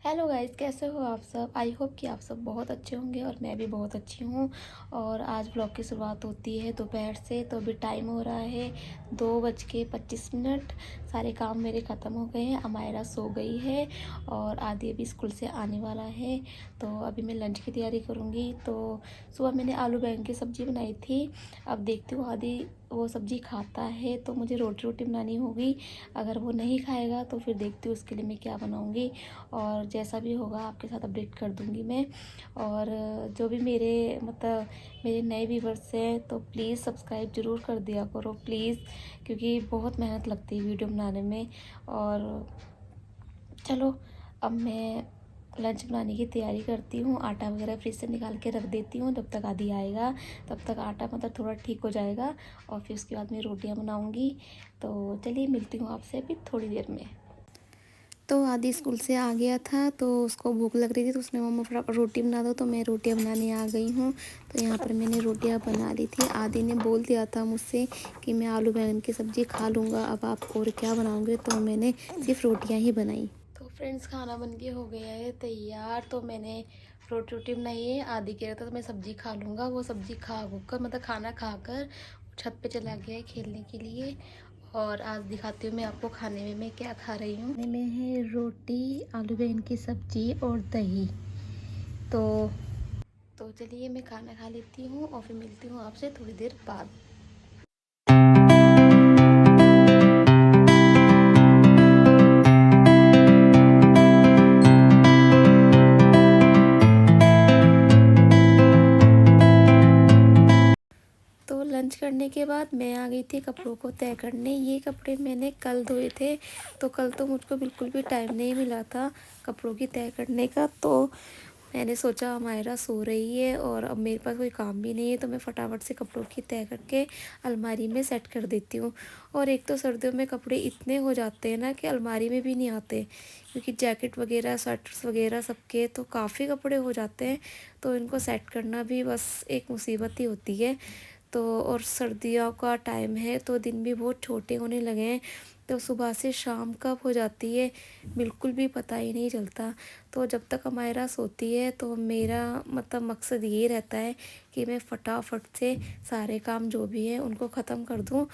Hello guys, कैसे हो आप सब। आई होप कि आप सब बहुत अच्छे होंगे और मैं भी बहुत अच्छी हूँ। और आज ब्लॉग की शुरुआत होती है दोपहर से। तो अभी टाइम हो रहा है 2:25। सारे काम मेरे ख़त्म हो गए हैं। अमायरा सो गई है और आदि अभी स्कूल से आने वाला है। तो अभी मैं लंच की तैयारी करूँगी। तो सुबह मैंने आलू बैंगन की सब्ज़ी बनाई थी। अब देखती हूँ आदि वो सब्ज़ी खाता है तो मुझे रोटी रोटी बनानी होगी। अगर वो नहीं खाएगा तो फिर देखती हूँ उसके लिए मैं क्या बनाऊँगी। और जैसा भी होगा आपके साथ अपडेट कर दूँगी मैं। और जो भी मेरे नए व्यूवर्स हैं तो प्लीज़ सब्सक्राइब ज़रूर कर दिया करो प्लीज़, क्योंकि बहुत मेहनत लगती है वीडियो बनाने में। और चलो अब मैं लंच बनाने की तैयारी करती हूँ। आटा वगैरह फ्रिज से निकाल के रख देती हूँ। जब तक आदि आएगा तब तक आटा थोड़ा ठीक हो जाएगा और फिर उसके बाद मैं रोटियाँ बनाऊँगी। तो चलिए मिलती हूँ आपसे अभी थोड़ी देर में। तो आदि स्कूल से आ गया था तो उसको भूख लग रही थी तो उसने मम्मा फटाफट रोटी बना दो। तो मैं रोटियां बनाने आ गई हूँ। तो यहाँ पर मैंने रोटियां बना ली थी। आदि ने बोल दिया था मुझसे कि मैं आलू बैंगन की सब्ज़ी खा लूँगा, अब आप और क्या बनाओगे। तो मैंने सिर्फ रोटियां ही बनाई। तो फ्रेंड्स, खाना बन के हो गया है तैयार। तो मैंने रोटी रोटी बनाई है। आदि कह रहा था तो मैं सब्ज़ी खा लूँगा। वो सब्ज़ी खा कर खाना खाकर छत पे चला गया है खेलने के लिए। और आज दिखाती हूँ मैं आपको खाने में मैं क्या खा रही हूँ। खाने में है रोटी, आलू बैंगन की सब्जी और दही। तो चलिए मैं खाना खा लेती हूँ और फिर मिलती हूँ आपसे थोड़ी देर बाद। तो लंच करने के बाद मैं आ गई थी कपड़ों को तय करने। ये कपड़े मैंने कल धोए थे। तो कल तो मुझको बिल्कुल भी टाइम नहीं मिला था कपड़ों की तय करने का। तो मैंने सोचा हमारा सो रही है और अब मेरे पास कोई काम भी नहीं है तो मैं फटाफट से कपड़ों की तय करके अलमारी में सेट कर देती हूँ। और एक तो सर्दियों में कपड़े इतने हो जाते हैं ना कि अलमारी में भी नहीं आते, क्योंकि जैकेट वगैरह स्वेटर्स वगैरह सबके तो काफ़ी कपड़े हो जाते हैं। तो इनको सेट करना भी बस एक मुसीबत ही होती है। तो और सर्दियों का टाइम है तो दिन भी बहुत छोटे होने लगे हैं। तो सुबह से शाम कब हो जाती है बिल्कुल भी पता ही नहीं चलता। तो जब तक हमारा सोती है तो मेरा मकसद ये रहता है कि मैं फटाफट से सारे काम जो भी हैं उनको ख़त्म कर दूं।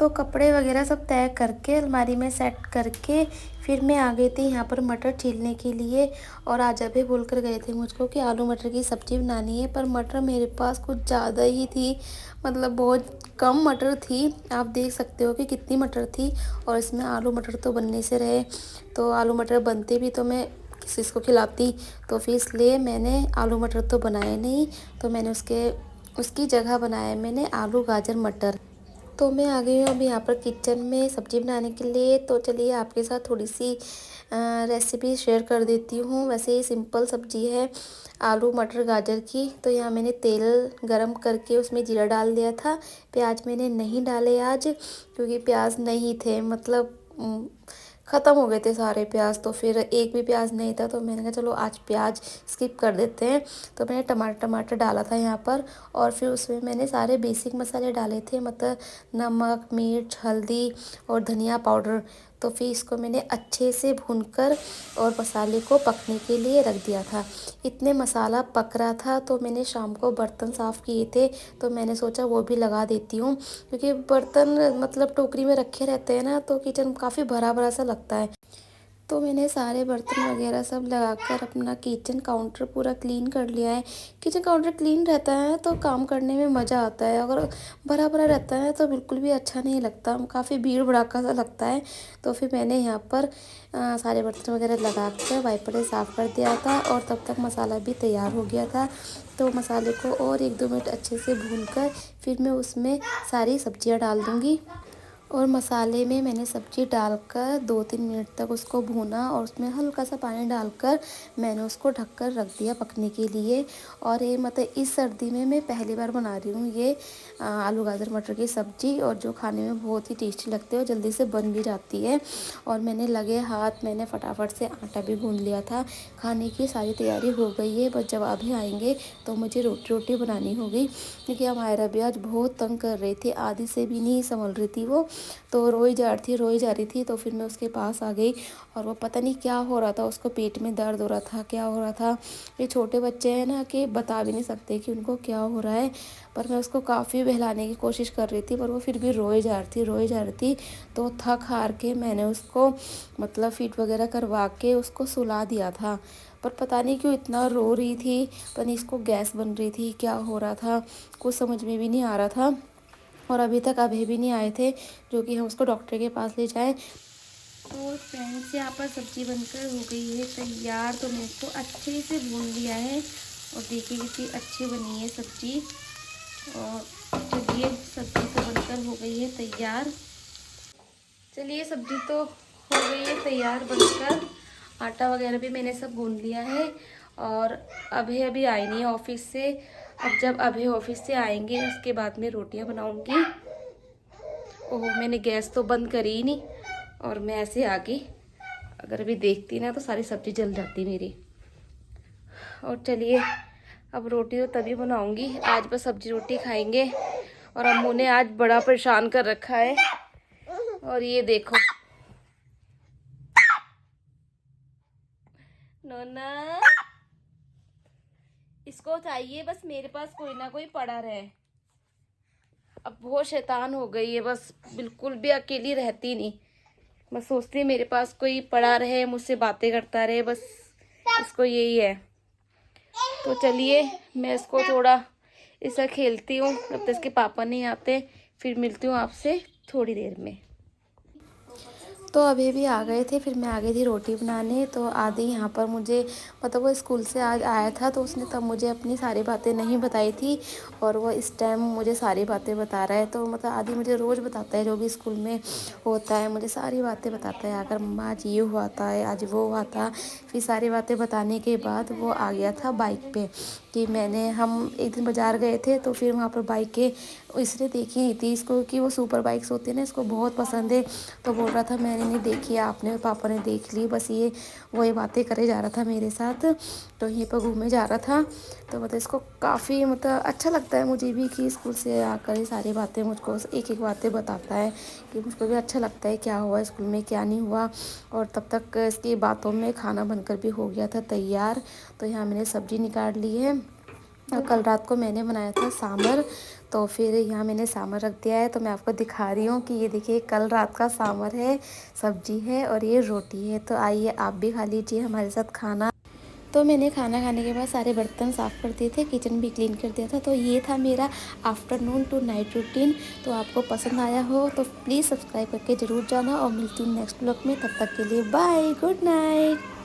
तो कपड़े वगैरह सब तय करके अलमारी में सेट करके फिर मैं आ गई थी यहाँ पर मटर छीलने के लिए। और आज अभी बोल कर गए थे मुझको कि आलू मटर की सब्ज़ी बनानी है, पर मटर मेरे पास कुछ ज़्यादा ही थी। बहुत कम मटर थी। आप देख सकते हो कि कितनी मटर थी। और इसमें आलू मटर तो बनने से रहे। तो आलू मटर बनते भी तो मैं किसी को खिलाती। तो फिर इसलिए मैंने आलू मटर तो बनाए नहीं। तो मैंने उसकी जगह बनाया मैंने आलू गाजर मटर। तो मैं आ गई हूँ अभी यहाँ पर किचन में सब्ज़ी बनाने के लिए। तो चलिए आपके साथ थोड़ी सी रेसिपी शेयर कर देती हूँ। वैसे ये सिंपल सब्ज़ी है आलू मटर गाजर की। तो यहाँ मैंने तेल गरम करके उसमें जीरा डाल दिया था। प्याज मैंने नहीं डाले आज, क्योंकि प्याज नहीं थे, ख़त्म हो गए थे सारे प्याज। तो फिर एक भी प्याज नहीं था तो मैंने कहा चलो आज प्याज स्किप कर देते हैं। तो मैंने टमाटर डाला था यहाँ पर। और फिर उसमें मैंने सारे बेसिक मसाले डाले थे, नमक, मिर्च, हल्दी और धनिया पाउडर। तो फिर इसको मैंने अच्छे से भूनकर और मसाले को पकने के लिए रख दिया था। इतने मसाला पक रहा था तो मैंने शाम को बर्तन साफ़ किए थे तो मैंने सोचा वो भी लगा देती हूँ, क्योंकि बर्तन टोकरी में रखे रहते हैं ना तो किचन काफ़ी भरा भरा सा लगता है। तो मैंने सारे बर्तन वगैरह सब लगाकर अपना किचन काउंटर पूरा क्लीन कर लिया है। किचन काउंटर क्लीन रहता है तो काम करने में मज़ा आता है। अगर भरा भरा रहता है तो बिल्कुल भी अच्छा नहीं लगता, काफ़ी भीड़ भड़ाका सा लगता है। तो फिर मैंने यहाँ पर सारे बर्तन वगैरह लगा कर वाइपर से साफ़ कर दिया था और तब तक मसाला भी तैयार हो गया था। तो मसाले को और 1-2 मिनट अच्छे से भूनकर फिर मैं उसमें सारी सब्जियाँ डाल दूँगी। और मसाले में मैंने सब्ज़ी डालकर 2-3 मिनट तक उसको भूना और उसमें हल्का सा पानी डालकर मैंने उसको ढककर रख दिया पकने के लिए। और ये इस सर्दी में मैं पहली बार बना रही हूँ ये आलू गाजर मटर की सब्ज़ी, और जो खाने में बहुत ही टेस्टी लगती है और जल्दी से बन भी जाती है। और मैंने फटाफट से आटा भी गूँध लिया था। खाने की सारी तैयारी हो गई है, बस जब अभी आएंगे तो मुझे रोटी रोटी बनानी होगी, क्योंकि हमारा भी आज बहुत तंग कर रही थी, आधी से भी नहीं संभल रही थी वो। तो रोई जा रही थी। तो फिर मैं उसके पास आ गई और वो पता नहीं क्या हो रहा था, उसको पेट में दर्द हो रहा था, क्या हो रहा था। ये छोटे बच्चे हैं ना कि बता भी नहीं सकते कि उनको क्या हो रहा है। पर मैं उसको काफ़ी बहलाने की कोशिश कर रही थी, पर वो फिर भी रोई जा रही थी। तो थक हार के मैंने उसको मतलब फीड वगैरह करवा के उसको सुला दिया था। पर पता नहीं क्यों इतना रो रही थी, पता नहीं इसको गैस बन रही थी, क्या हो रहा था, कुछ समझ में भी नहीं आ रहा था। और अभी तक अभी भी नहीं आए थे जो कि हम उसको डॉक्टर के पास ले जाएं। तो फ्रेंड्स, यहाँ पर सब्ज़ी बनकर हो गई है तैयार। तो मैं इसको अच्छे से भून लिया है और देखिए कितनी अच्छी बनी है सब्ज़ी। और चलिए, सब्ज़ी तो बनकर हो गई है तैयार। चलिए, सब्ज़ी तो हो गई है तैयार बनकर। आटा वगैरह भी मैंने सब गूंद लिया है। और अभी आई नहीं है ऑफिस से। अब जब अभी ऑफिस से आएंगे उसके बाद में रोटियां बनाऊंगी। ओह, मैंने गैस तो बंद करी ही नहीं और मैं ऐसे आ गई। अगर अभी देखती ना तो सारी सब्ज़ी जल जाती मेरी। और चलिए, अब रोटी तो तभी बनाऊंगी, आज बस सब्जी रोटी खाएंगे। और अम्मू ने आज बड़ा परेशान कर रखा है। और ये देखो नोना, इसको चाहिए बस मेरे पास कोई ना कोई पड़ा रहे। अब बहुत शैतान हो गई है, बस बिल्कुल भी अकेली रहती नहीं। बस सोचती है मेरे पास कोई पड़ा रहे, मुझसे बातें करता रहे, बस इसको यही है। तो चलिए, मैं इसको थोड़ा इससे खेलती हूँ जब तक इसके पापा नहीं आते। फिर मिलती हूँ आपसे थोड़ी देर में। तो अभी भी आ गए थे, फिर मैं आ गई थी रोटी बनाने। तो आदि यहाँ पर मुझे मतलब वो स्कूल से आज आया था, तो उसने तब मुझे अपनी सारी बातें नहीं बताई थी और वो इस टाइम मुझे सारी बातें बता रहा है। तो मतलब आदि मुझे रोज़ बताता है जो भी स्कूल में होता है, मुझे सारी बातें बताता है। अगर मम्मा आज ये हुआ था, आज वो हुआ था। फिर सारी बातें बताने के बाद वो आ गया था बाइक पे कि हम एक दिन बाज़ार गए थे, तो फिर वहाँ पर बाइकें इसने देखी नहीं थी इसको कि वो सुपर बाइक्स होती है ना, इसको बहुत पसंद है। तो बोल रहा था मैंने नहीं देखी, आपने पापा ने देख ली। बस ये वही बातें करे जा रहा था मेरे साथ। तो यहीं पर घूमने जा रहा था। तो मतलब इसको काफ़ी मतलब अच्छा लगता है मुझे भी कि स्कूल से आकर ये सारी बातें मुझको एक एक बातें बताता है कि मुझको भी अच्छा लगता है क्या हुआ स्कूल में क्या नहीं हुआ। और तब तक इसकी बातों में खाना बनकर भी हो गया था तैयार। तो यहाँ मैंने सब्ज़ी निकाल ली है। कल रात को मैंने बनाया था सांभर, तो फिर यहाँ मैंने सांभर रख दिया है। तो मैं आपको दिखा रही हूँ कि ये देखिए कल रात का सांभर है, सब्जी है और ये रोटी है। तो आइए आप भी खा लीजिए हमारे साथ खाना। तो मैंने खाना खाने के बाद सारे बर्तन साफ़ कर दिए थे, किचन भी क्लीन कर दिया था। तो ये था मेरा आफ्टरनून टू नाइट रूटीन। तो आपको पसंद आया हो तो प्लीज़ सब्सक्राइब करके ज़रूर जाना और मिलती हूँ नेक्स्ट ब्लॉग में। तब तक के लिए बाय, गुड नाइट।